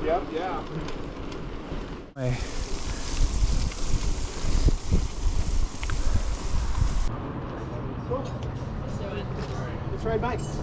Yep, yeah. Let's ride bikes.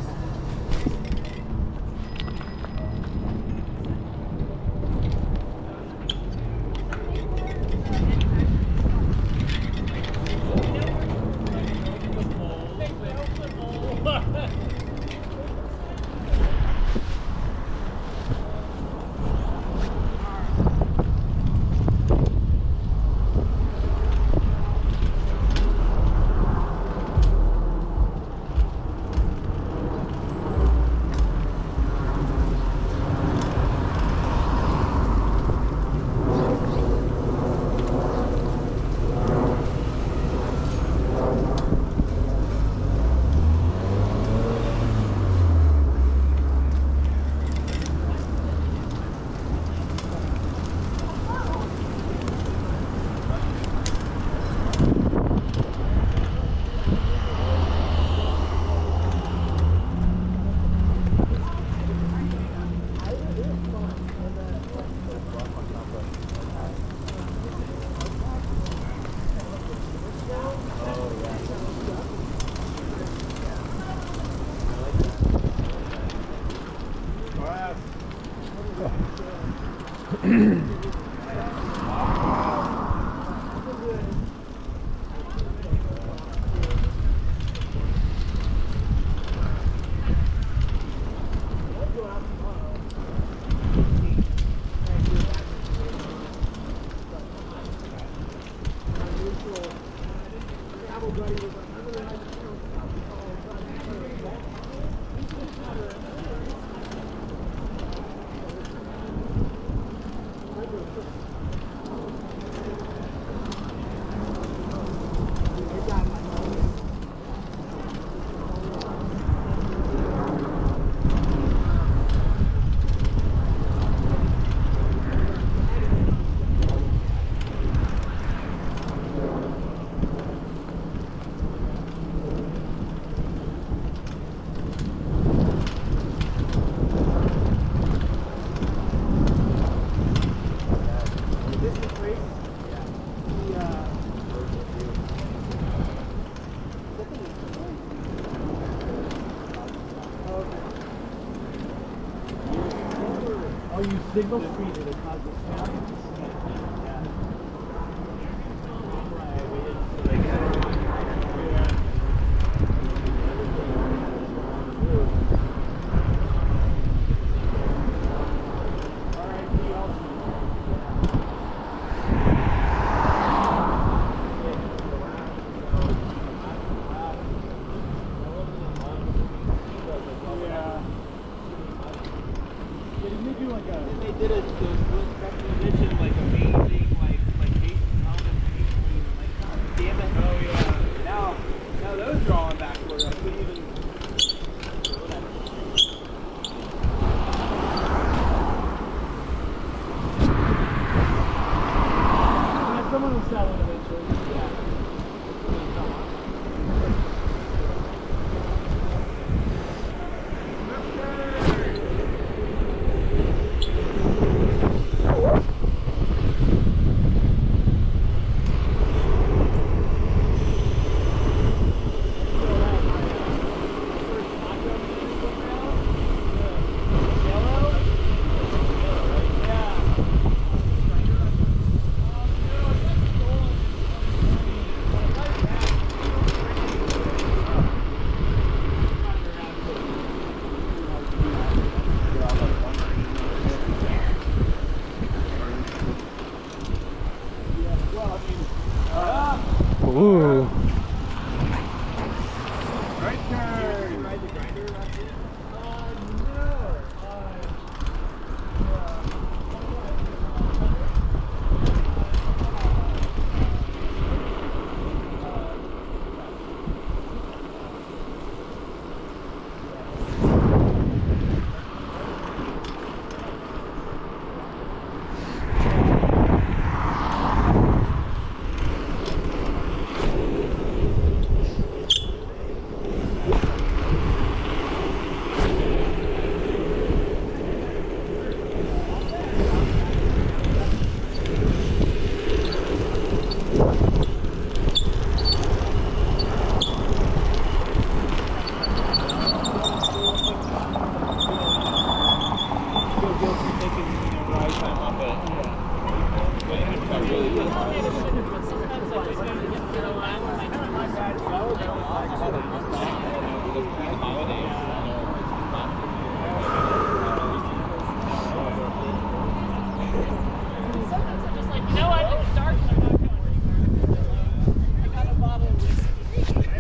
Signal speed that it causes traffic.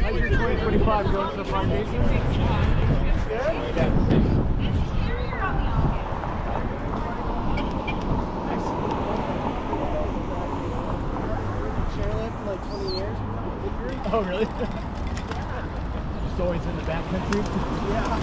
How's your 2025 going so far, Jason? Chairlift for like 20 years. Oh, really? Just always in the backcountry? Yeah.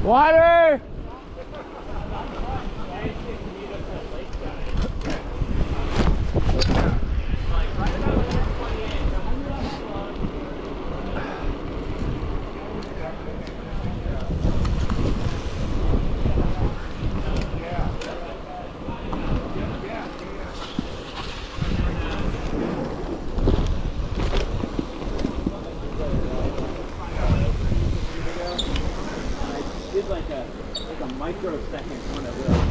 Water! Microsecond one of those.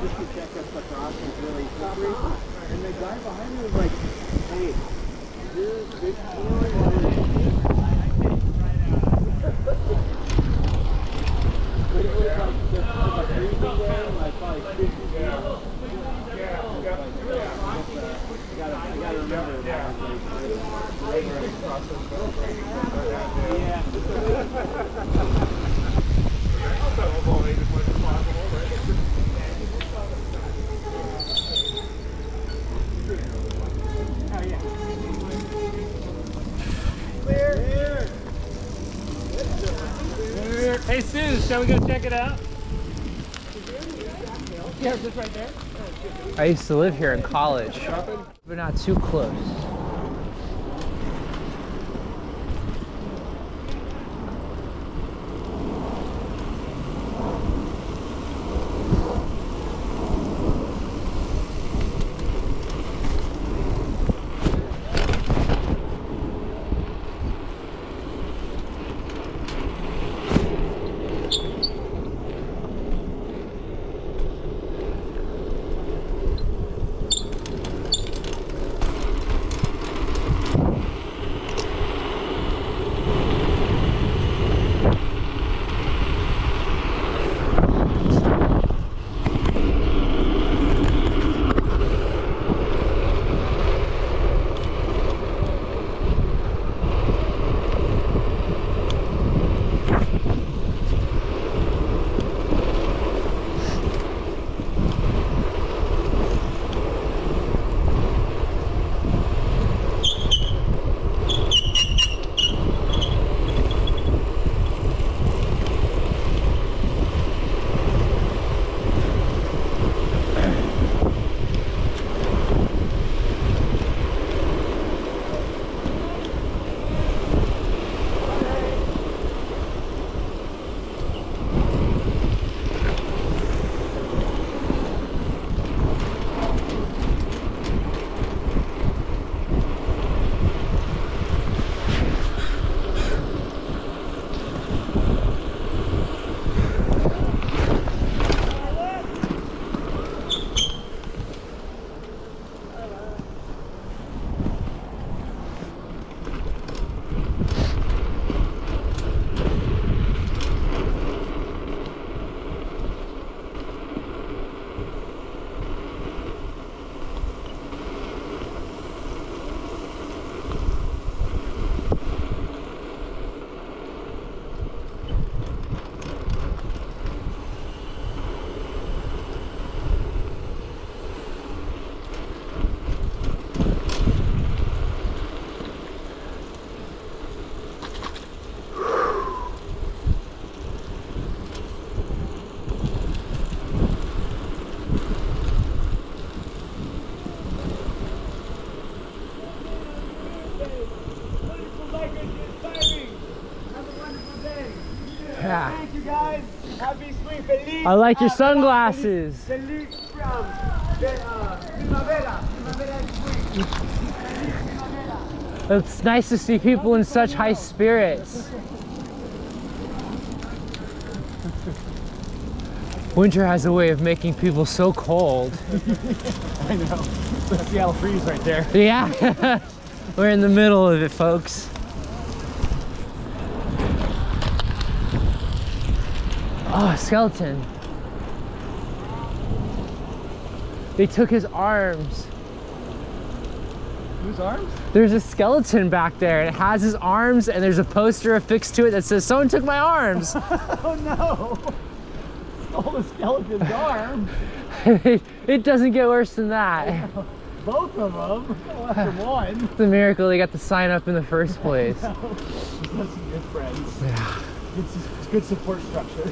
Just to check us across is really slippery. And the guy behind me was like, hey, dude, good feeling. But it was like just a breathing way, like probably 50 feet. I gotta remember that. Hey Sue, shall we go check it out? Yeah, just right there. I used to live here in college, but not too close. Yeah. Thank you guys. Happy spring. Feliz. I like your sunglasses. Feliz from Primavera. Primavera is spring. Feliz Primavera. It's nice to see people in such high spirits. Winter has a way of making people so cold. I know. The Seattle freeze right there. Yeah. We're in the middle of it, folks. Oh, a skeleton. They took his arms. Whose arms? There's a skeleton back there, and it has his arms, and there's a poster affixed to it that says, "Someone took my arms." Oh no! Stole the skeleton's arm. It doesn't get worse than that. Both of them. Less than one. It's a miracle they got the sign up in the first place. That's some good friends. Yeah. Good support structure.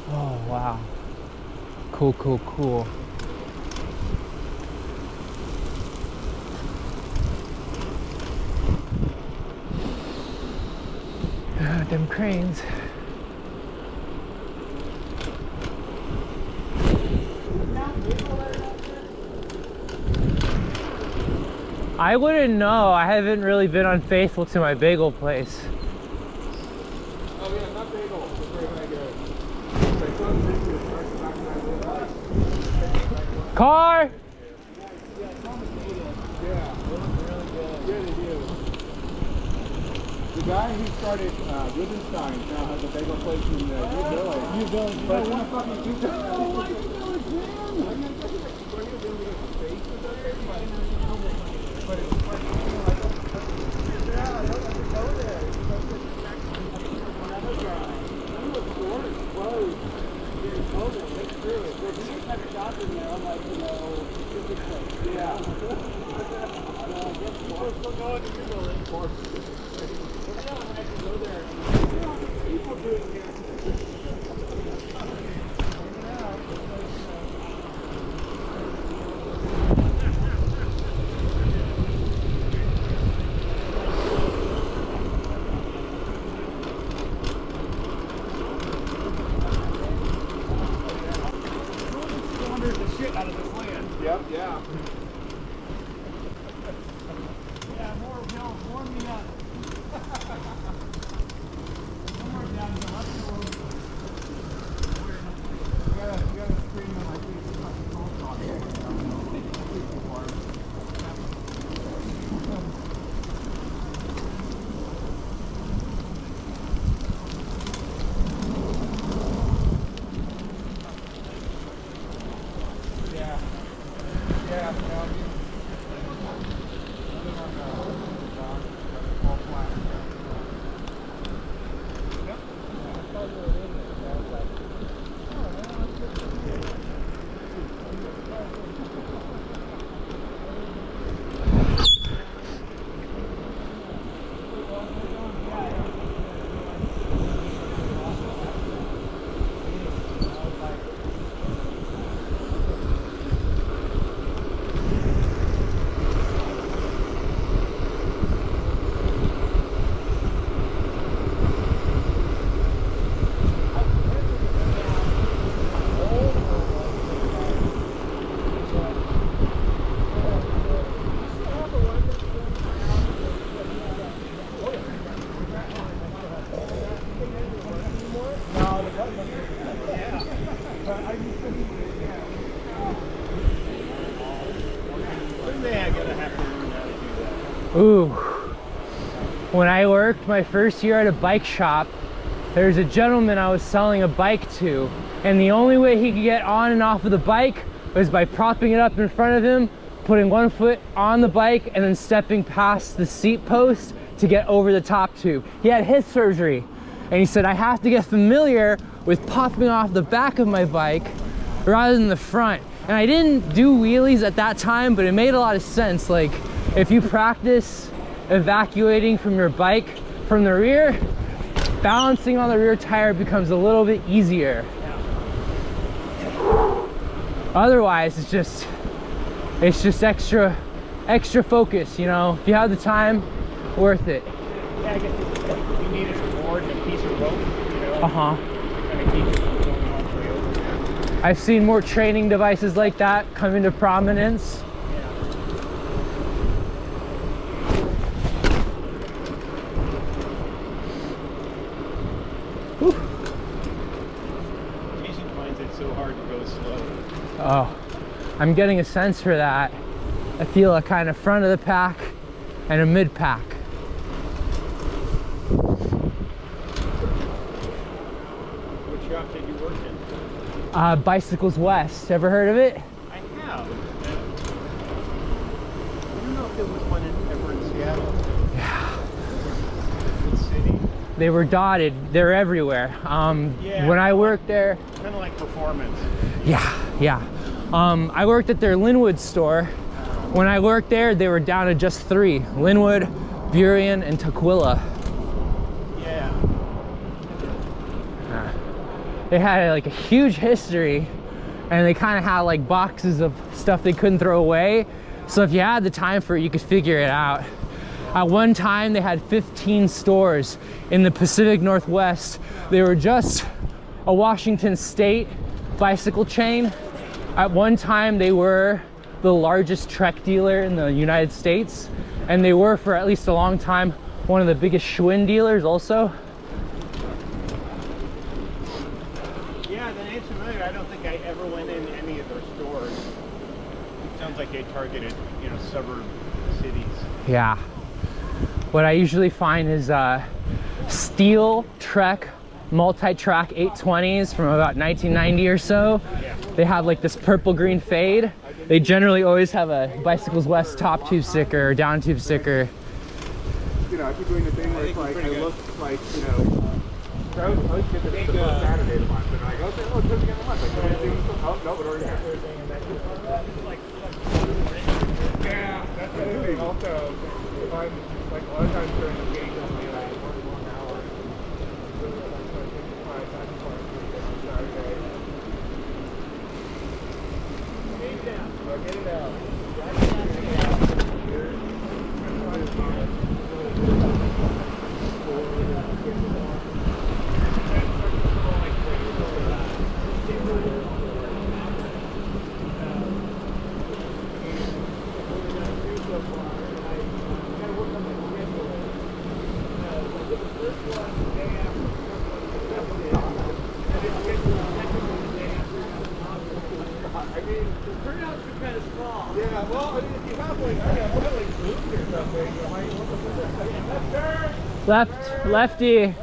Oh, wow. Cool, cool, cool. Them cranes. I wouldn't know. I haven't really been unfaithful to my bagel place. Oh yeah, not bagel. It's very, very good. It's like Car! Yeah, really good. The guy who started Rubenstein now has a bagel place in New Village. New Village. But it's not fucking New Village. Oh my God, but it's like, yeah, I don't have to go there. Another guy. Some of the stores closed during COVID. That's true. There's any type of shop in there, I'm like, you know, yeah. I guess people still going to New Village. Go there. People doing here. The shit out of this land. Yep, yeah. Yeah, warm me up. Somewhere down the left road. You gotta screen on my face. It's like a cold dog. Ooh. When I worked my first year at a bike shop, there was a gentleman I was selling a bike to, and the only way he could get on and off of the bike was by propping it up in front of him, putting one foot on the bike, and then stepping past the seat post to get over the top tube. He had hip surgery, and he said, I have to get familiar with popping off the back of my bike rather than the front. And I didn't do wheelies at that time, but it made a lot of sense. Like, if you practice evacuating from your bike from the rear, balancing on the rear tire becomes a little bit easier. Otherwise, it's just extra focus, you know. If you have the time, worth it. Yeah, I guess you needed a board and a piece of rope, you know. Uh-huh. Kind of keep it from going all the way over. I've seen more training devices like that come into prominence. Jason finds it so hard to go slow. Oh, I'm getting a sense for that. I feel a kind of front of the pack and a mid pack. What shop did you work in? Bicycles West. Ever heard of it? I have. I don't know if there was one ever in Seattle. Yeah. Good city. They were dotted. They're everywhere. Yeah. When I worked there, Kind of like Performance. yeah. I worked at their Linwood store. When I worked there, they were down to just 3: Linwood, Burien, and Tukwila. Yeah. They had like a huge history, and they kind of had like boxes of stuff they couldn't throw away. So if you had the time for it, you could figure it out. At one time, they had 15 stores in the Pacific Northwest. They were just a Washington State bicycle chain. At one time, they were the largest Trek dealer in the United States, and they were, for at least a long time, one of the biggest Schwinn dealers also. Yeah, the name's familiar. I don't think I ever went in any of their stores. It sounds like they targeted, you know, suburb cities. Yeah. What I usually find is steel Trek multi-track 820s from about 1990 or so. Yeah. They have like this purple green fade. They generally always have a Bicycles West top tube sticker or down tube sticker. You know, I keep doing the thing where it's like, I look like, you know, I always get the first Saturday of the month, and I go, oh, it's the beginning of the month. Like, oh, no, but already happened. Yeah, that's the thing. Also, if I'm, like, a lot of times during the week, I'll be like, work 1 hour. So that's why I take the 5, that's why I take it on Saturday. Get it out. Yeah, well, I mean, if you have like, I got like boots or something, you might want to put Left, lefty.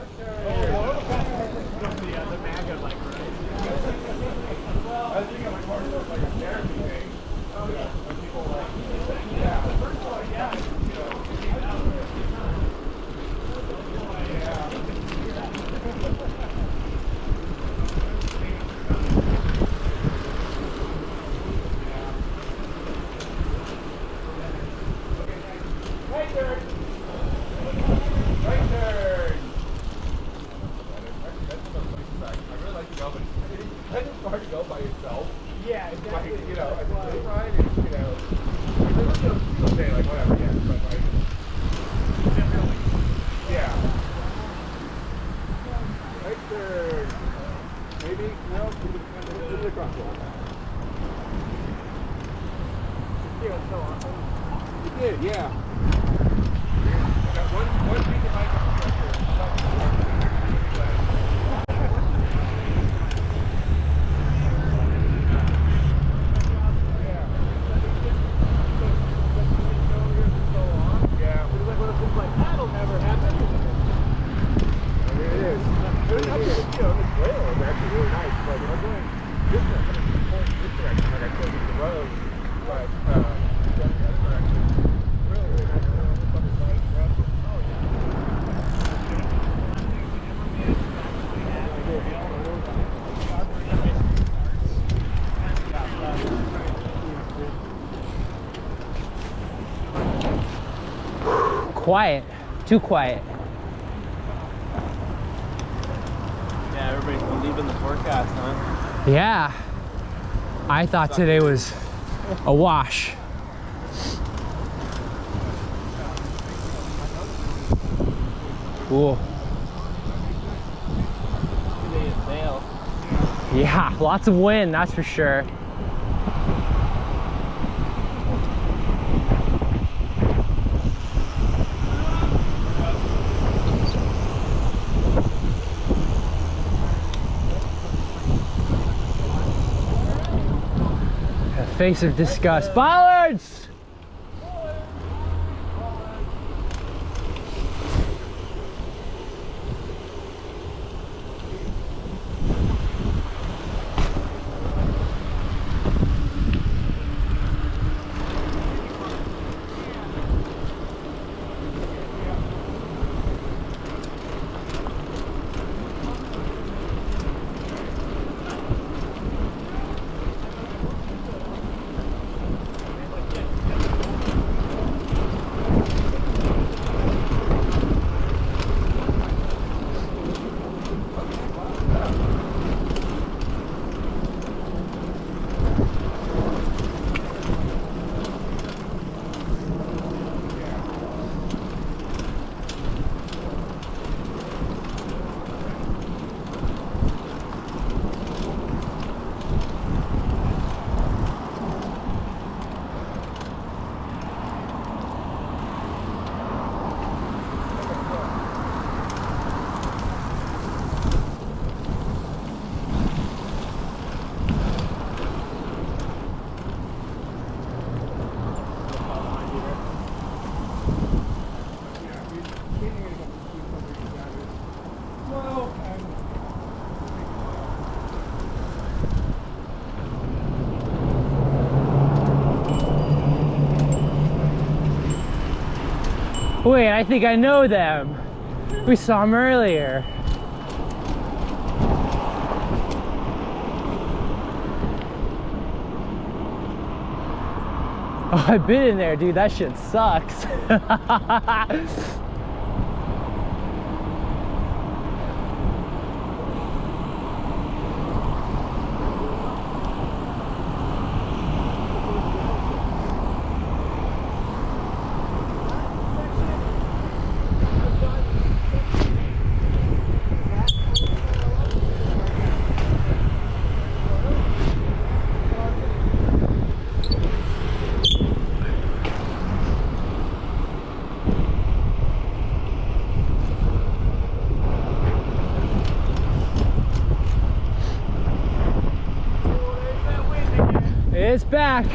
Quiet, too quiet. Yeah, everybody's believing the forecast, huh? Yeah, I thought today was a wash. Cool. Today is sail. Yeah, lots of wind, that's for sure. A face of disgust. Bollards! Wait, I think I know them. We saw them earlier. Oh, I've been in there, dude. That shit sucks. It's back.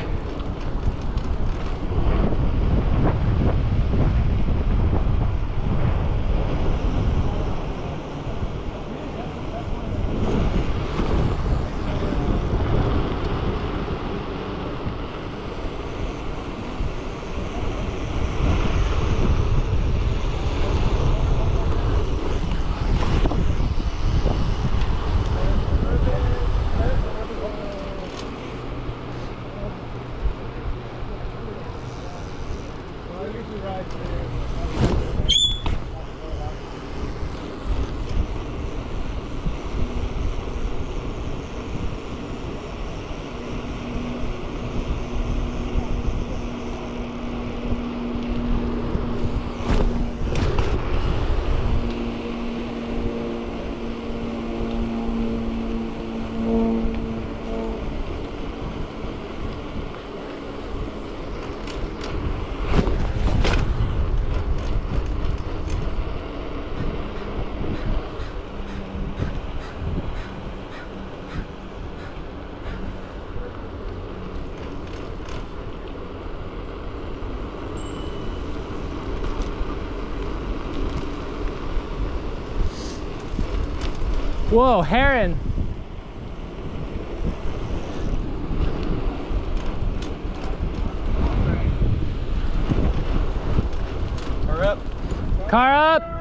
Whoa, heron. Car up. Car up.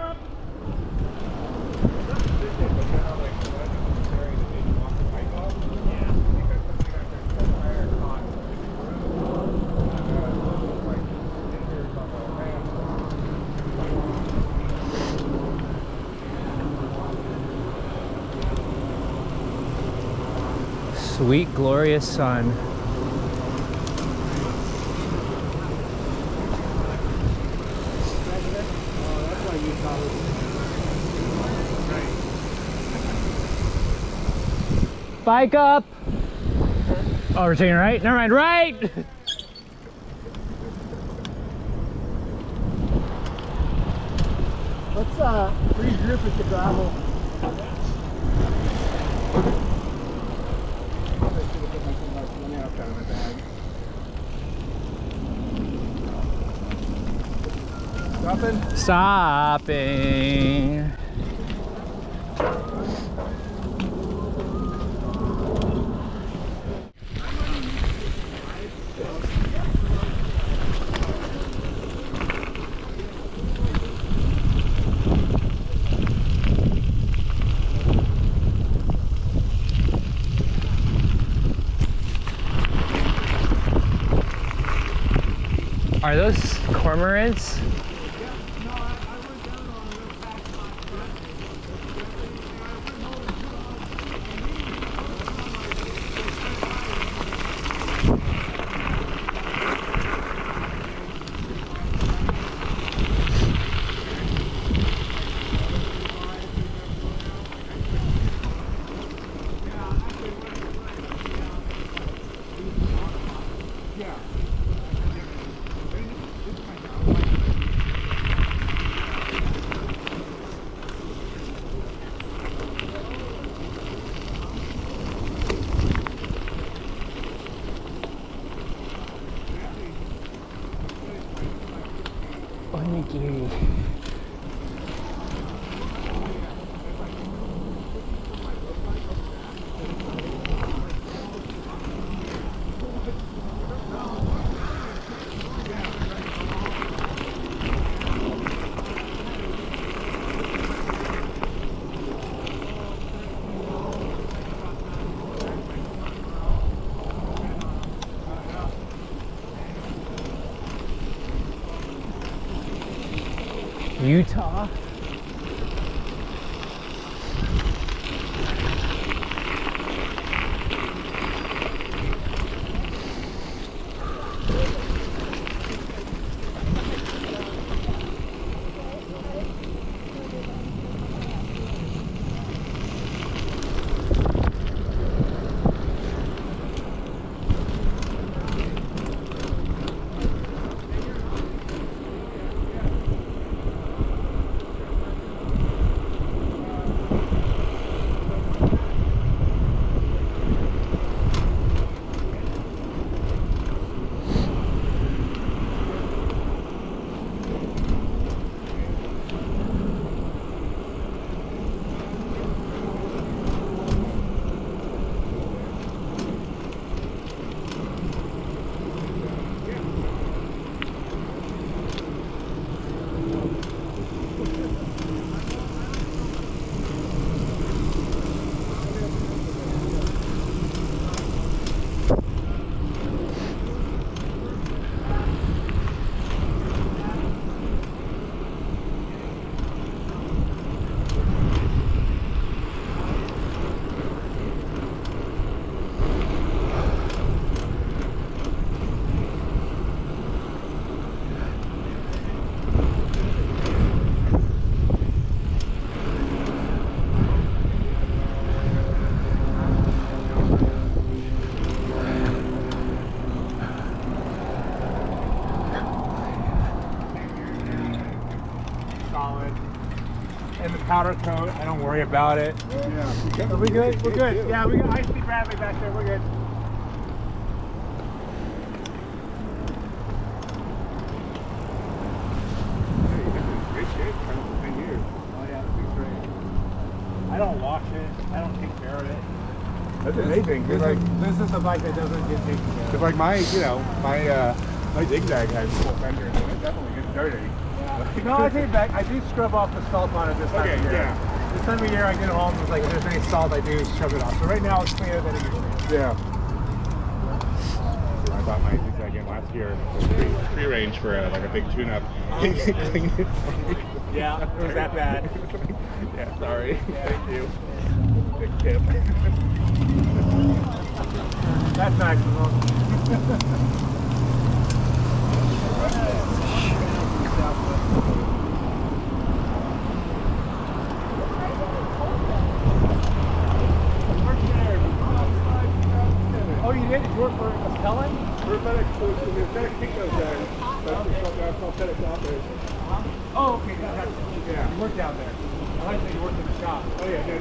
Sweet, glorious sun. Bike up. Oh, we're taking right? Never mind, right! Let's regroup at the gravel. Stopping? Stopping. Are those cormorants? Onigiri. Utah. And the powder coat, I don't worry about it. Yeah. Are we good? We're good. Yeah, we got. I see Bradley back there. We're good. Great shape. Kind of 10 years. Oh yeah, this is great. I don't wash it. I don't take care of it. That's amazing. This is the bike that doesn't get taken care of. Because like my zigzag has full fenders and it definitely gets dirty. No, I take it back. I do scrub off the salt on it this time of year. Yeah. This time of year, I get home. It's like if there's any salt, I do scrub it off. So right now, it's cleaner than it usually is. Yeah. I bought my zigzag in last year. Free range for like a big tune-up. Yeah, it was that bad. Yeah, sorry. Yeah. Thank you. Big tip. That's nice. Oh, okay, yeah. You work down there. I like that you work in the shop. Oh yeah, no.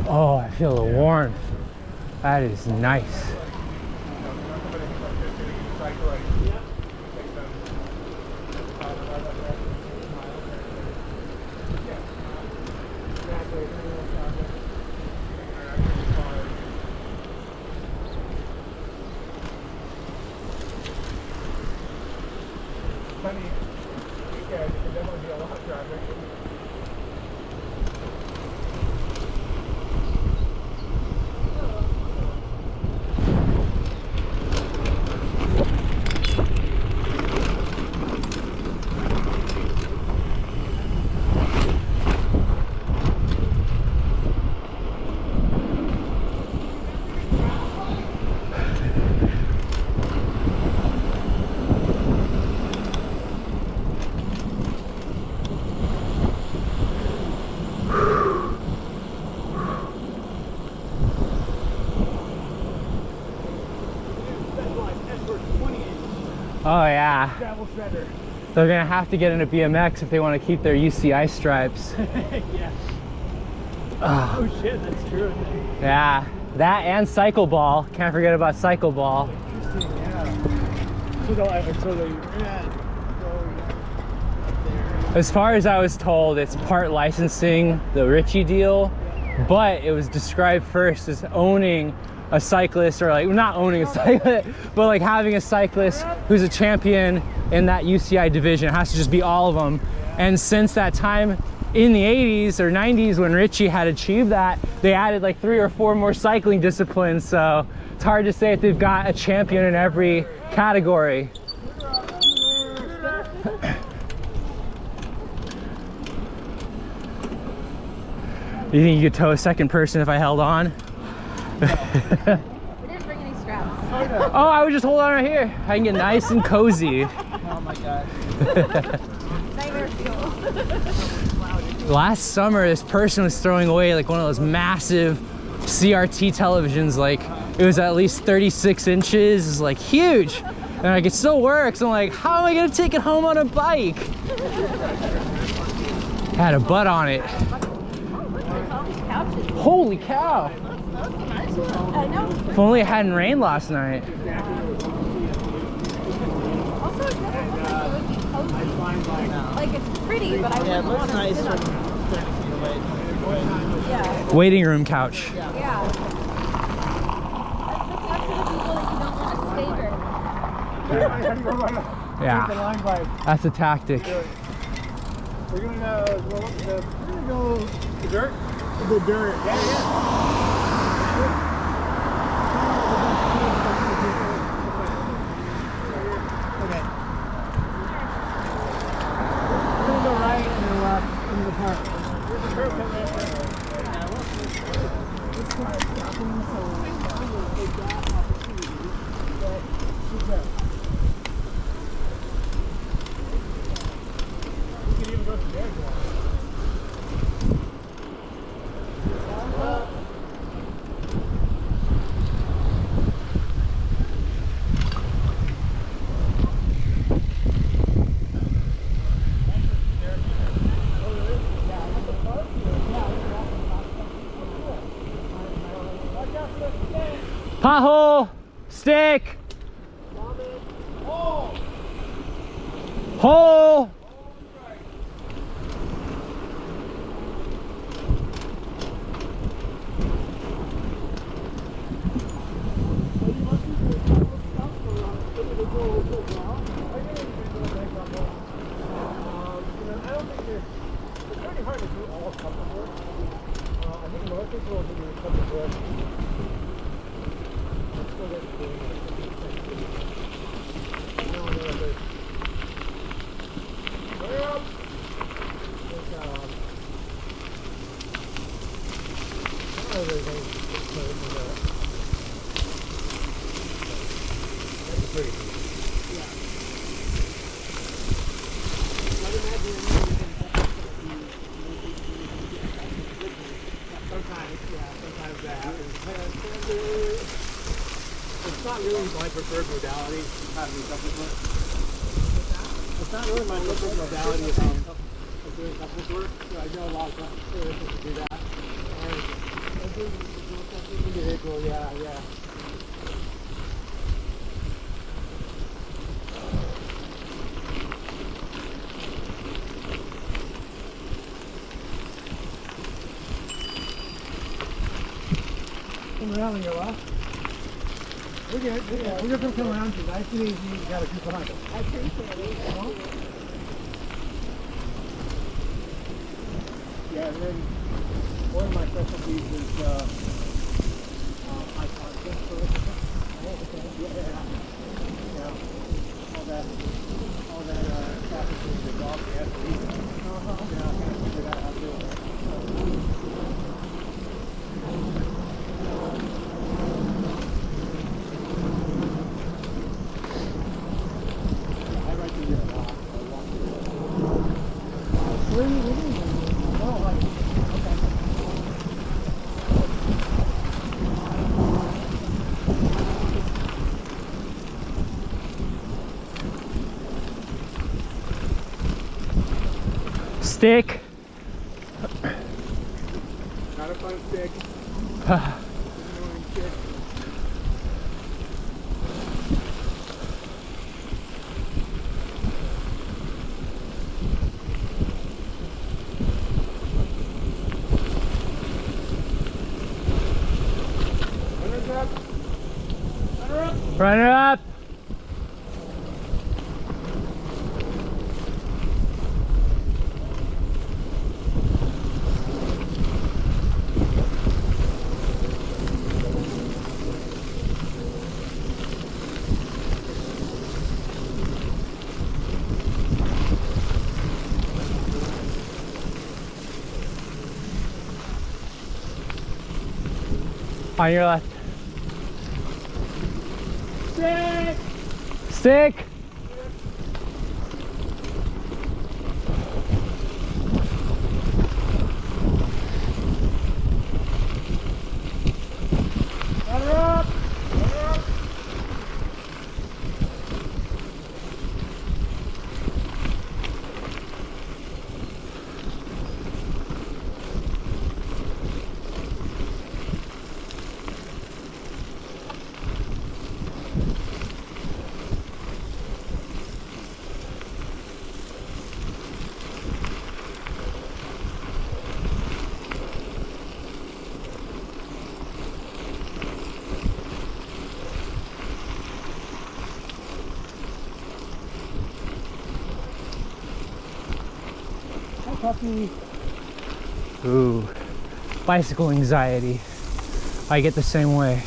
Oh, I feel the warmth. That is nice. Oh yeah. They're gonna have to get into BMX if they want to keep their UCI stripes. Yeah. Oh shit, that's true. Yeah, that and cycle ball. Can't forget about cycle ball. Interesting, yeah. As far as I was told, it's part licensing, the Ritchie deal, but it was described first as owning a cyclist, or like not owning a cyclist, but like having a cyclist who's a champion in that UCI division. It has to just be all of them. And since that time in the 80s or 90s when Ritchie had achieved that, they added like 3 or 4 more cycling disciplines. So it's hard to say if they've got a champion in every category. You think you could tow a second person if I held on? We didn't bring any straps. Oh, I would just hold on right here. I can get nice and cozy. Oh my gosh. Nightmare fuel. Last summer, this person was throwing away like one of those massive CRT televisions. Like it was at least 36 inches. It's like huge. And like it still works. I'm like, how am I gonna take it home on a bike? Had a butt on it. Holy cow. I know. If only it hadn't rained last night. Also, it doesn't look cozy. Like it's pretty, but I Yeah, it wouldn't looks want to nice sit from on 30 feet away. it. Yeah. Waiting room couch. Yeah. That's the people that you don't want to stay there. Yeah, that's a tactic. We're gonna go the dirt. The dirt. Yeah. Okay. We're gonna go right and then left into the park. There's a curve coming up there. This car is stopping, so we'll take that opportunity. But she's there. We can even go to there if you want. Hot hole. Stick. Hole. It's not really my preferred modality, having couples work. It's not really my preferred modality of doing couples work. So I know a lot of couples who do that. And I do something individual, yeah. Come around on your left. We're good. We're just gonna come around to you. I see you got a few behind us. I appreciate it. Yeah, and then one of my specialties is high confidence. Oh, okay. Yeah. All that traffic is involved in the athlete. Yeah, I kind of figured out how to do it. Stick. Not a fun stick. Runner up. On your left. Stick! Stick. Runner up! Puppy. Ooh, bicycle anxiety. I get the same way.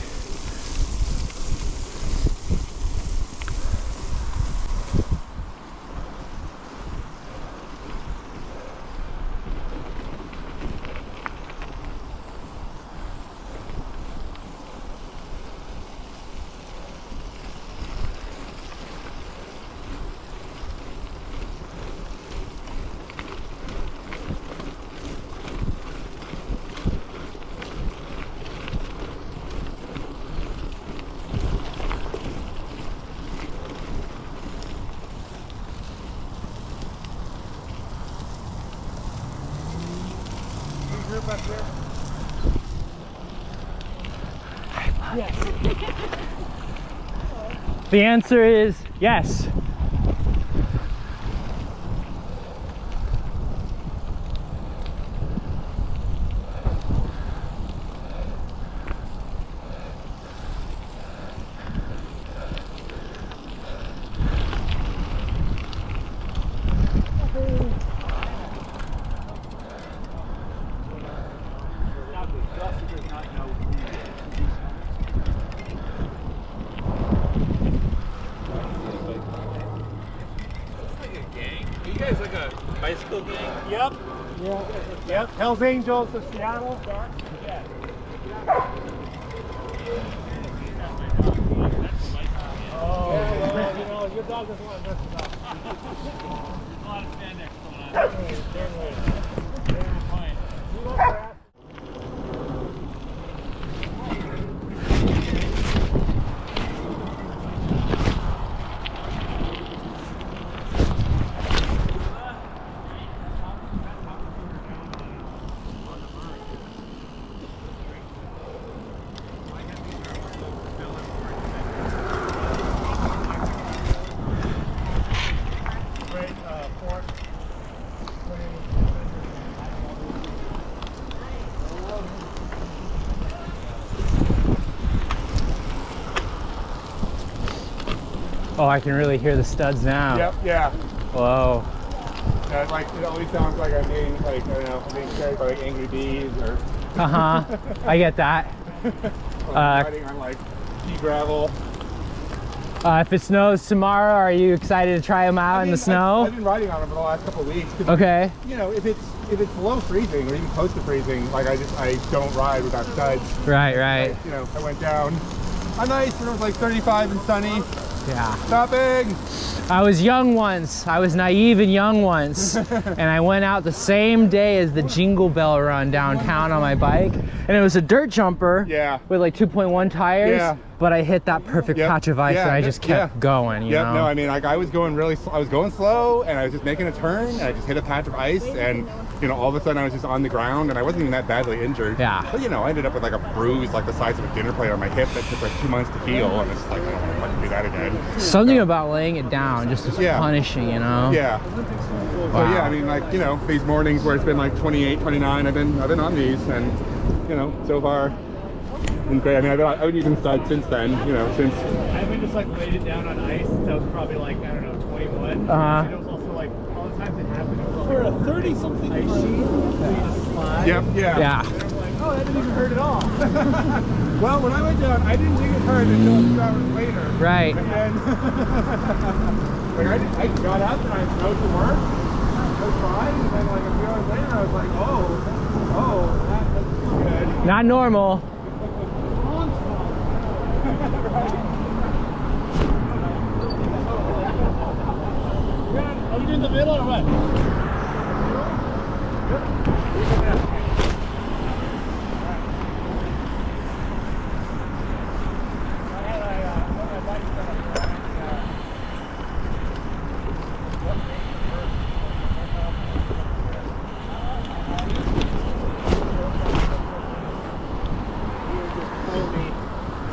Group up here. Yes. The answer is yes. Bicycle gang? Yep. Yep. Hell's Angels of Seattle. Yeah. Oh, well, you know, your dog doesn't want to mess it up. A lot of spandex going on. Fine. You go fast. Oh, I can really hear the studs now. Yep, yeah. Whoa. Like, it always sounds like I'm being, like, I don't know, being carried by, like, angry bees or... Uh-huh. I get that. Riding on, like, pea gravel. If it snows tomorrow, are you excited to try them out in the snow? I've been riding on them for the last couple of weeks. Okay. You know, if it's below freezing or even close to freezing, like, I don't ride without studs. Right, right. Like, you know, I went down on ice when it was like 35 and sunny. Yeah. Stopping. I was young once. I was naive and young once. And I went out the same day as the Jingle Bell Run downtown on my bike. And it was a dirt jumper. Yeah. With like 2.1 tires. Yeah. But I hit that perfect patch of ice and I just kept going, you know? No, I mean, like, I was going slow and I was just making a turn and I just hit a patch of ice and, you know, all of a sudden I was just on the ground and I wasn't even that badly injured. Yeah. But, you know, I ended up with like a bruise like the size of a dinner plate on my hip that took like 2 months to heal, and it's like, I don't want to fucking do that again. Something about laying it down just is punishing, you know? Yeah. Wow. So yeah, I mean, like, you know, these mornings where it's been like 28, 29, I've been on these, and, you know, so far been great. I mean, I've been using studs since then, you know, since. I've been just like laid it down on ice until I was probably like, I don't know, 21. And it was also like, all the times it happened, it was For like a 30-something ice sheet, so you just slide. Yep, yeah. Yeah. And I'm like, oh, that didn't even hurt at all. Well, when I went down, I didn't think it hurt until a few hours later. Right. And then, like, I got out and I drove to work. I was fine, and then like a few hours later, I was like, oh, that's good. Not normal. Are we doing the middle or what?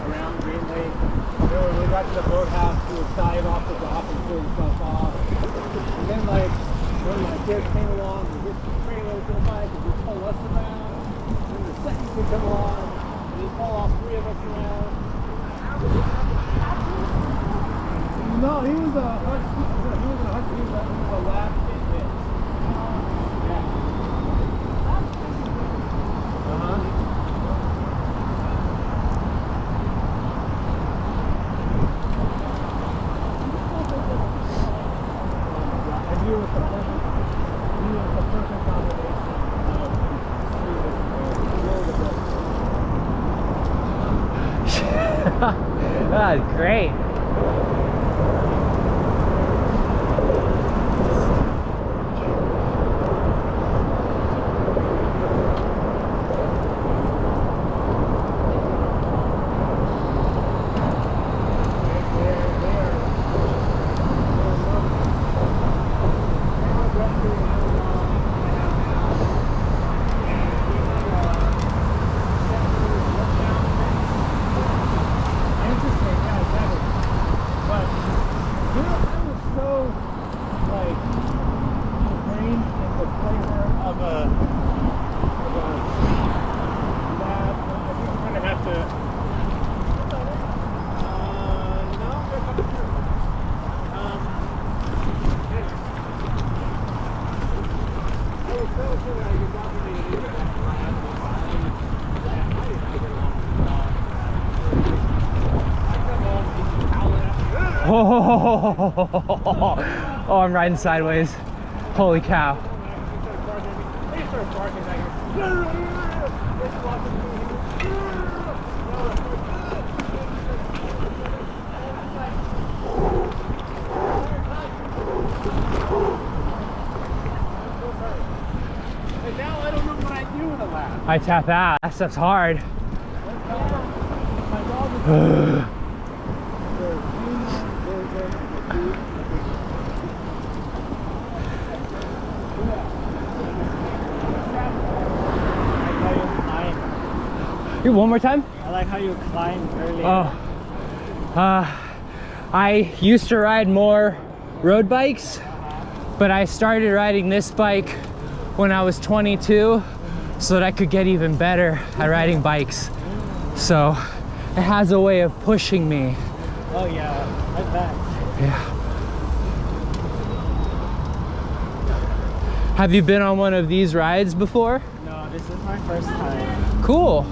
Around Greenlake. We got to the boathouse, we would dive off the dock and pull stuff off. And then like when my kids came along, we hit the trailers to the bike and we pull us around. And then the second would come along and he'd pull all three of us around. No, he was a husky. He was a lab kid. Yeah. He was the perfect combination of That's great. Oh, I'm riding sideways. Holy cow. And now I don't know what I do in a lap. I tap ass. That stuff's hard. One more time? I like how you climb early. Oh. I used to ride more road bikes, but I started riding this bike when I was 22 so that I could get even better at riding bikes. So it has a way of pushing me. Oh yeah, I bet. Yeah. Have you been on one of these rides before? No, this is my first time. Cool.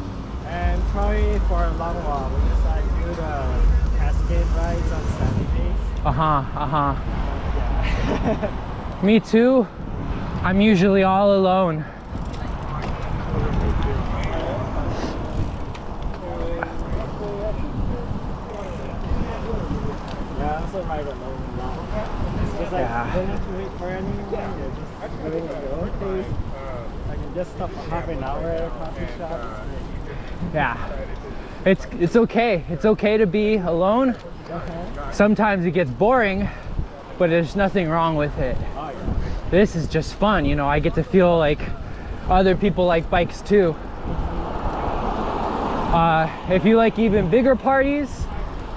And probably for a long while because I do the cascade rides on Saturdays. Yeah. Me too. I'm usually all alone. Yeah, I also ride alone a lot. It's just like don't have to wait for anyone. You're just going at your own pace. I can just stop for half an hour at a coffee shop. Yeah. It's okay. It's okay to be alone. Sometimes it gets boring, but there's nothing wrong with it. Oh, yeah. This is just fun, you know. I get to feel like other people like bikes too. If you like even bigger parties,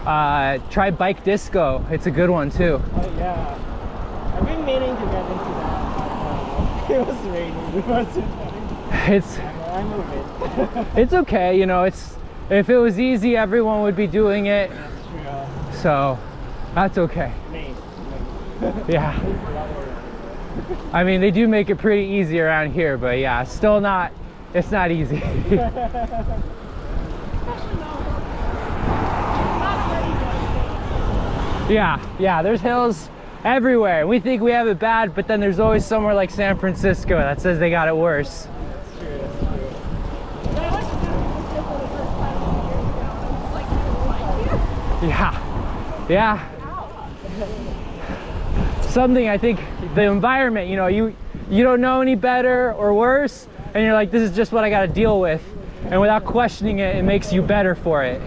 try bike disco. It's a good one too. Oh yeah. I've been meaning to get into that. It was raining. I'm a bit. It's okay, you know. If it was easy, everyone would be doing it. That's true. So that's okay. Yeah. I mean, they do make it pretty easy around here, but yeah, it's not easy. Yeah, there's hills everywhere. We think we have it bad, but then there's always somewhere like San Francisco that says they got it worse. Yeah. Something, I think, the environment, you know, you don't know any better or worse, and you're like, this is just what I got to deal with, and without questioning it, it makes you better for it.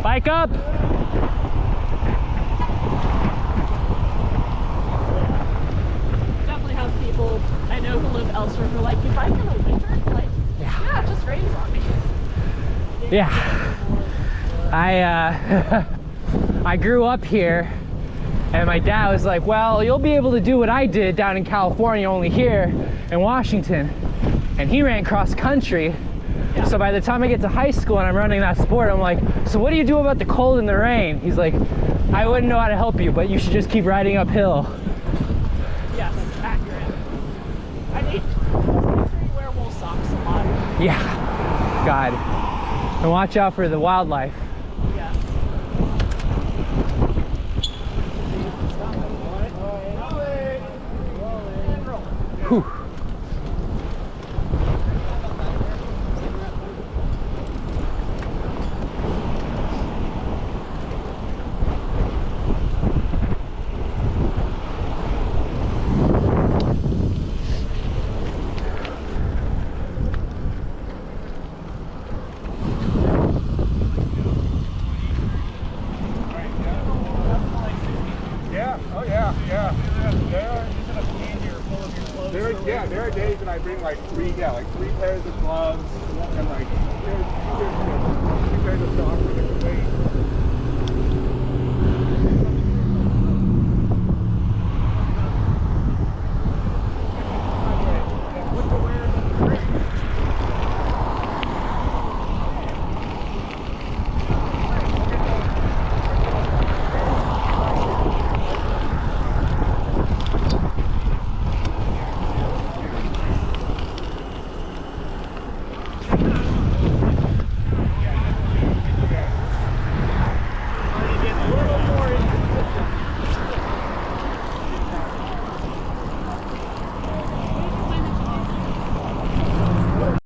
Bike up. Definitely have people I know who live elsewhere who are like, if I'm in a winter, like, yeah, it just rains on me. Yeah. I grew up here, and my dad was like, well, you'll be able to do what I did down in California, only here in Washington. And he ran cross country. Yeah. So by the time I get to high school and I'm running that sport, I'm like, so what do you do about the cold and the rain? He's like, I wouldn't know how to help you, but you should just keep riding uphill. Yes, accurate. I need to wear wool socks a lot. Yeah, God. And watch out for the wildlife. Yes. Whew. There are days that I bring like three pairs of gloves and like 3 pairs of socks.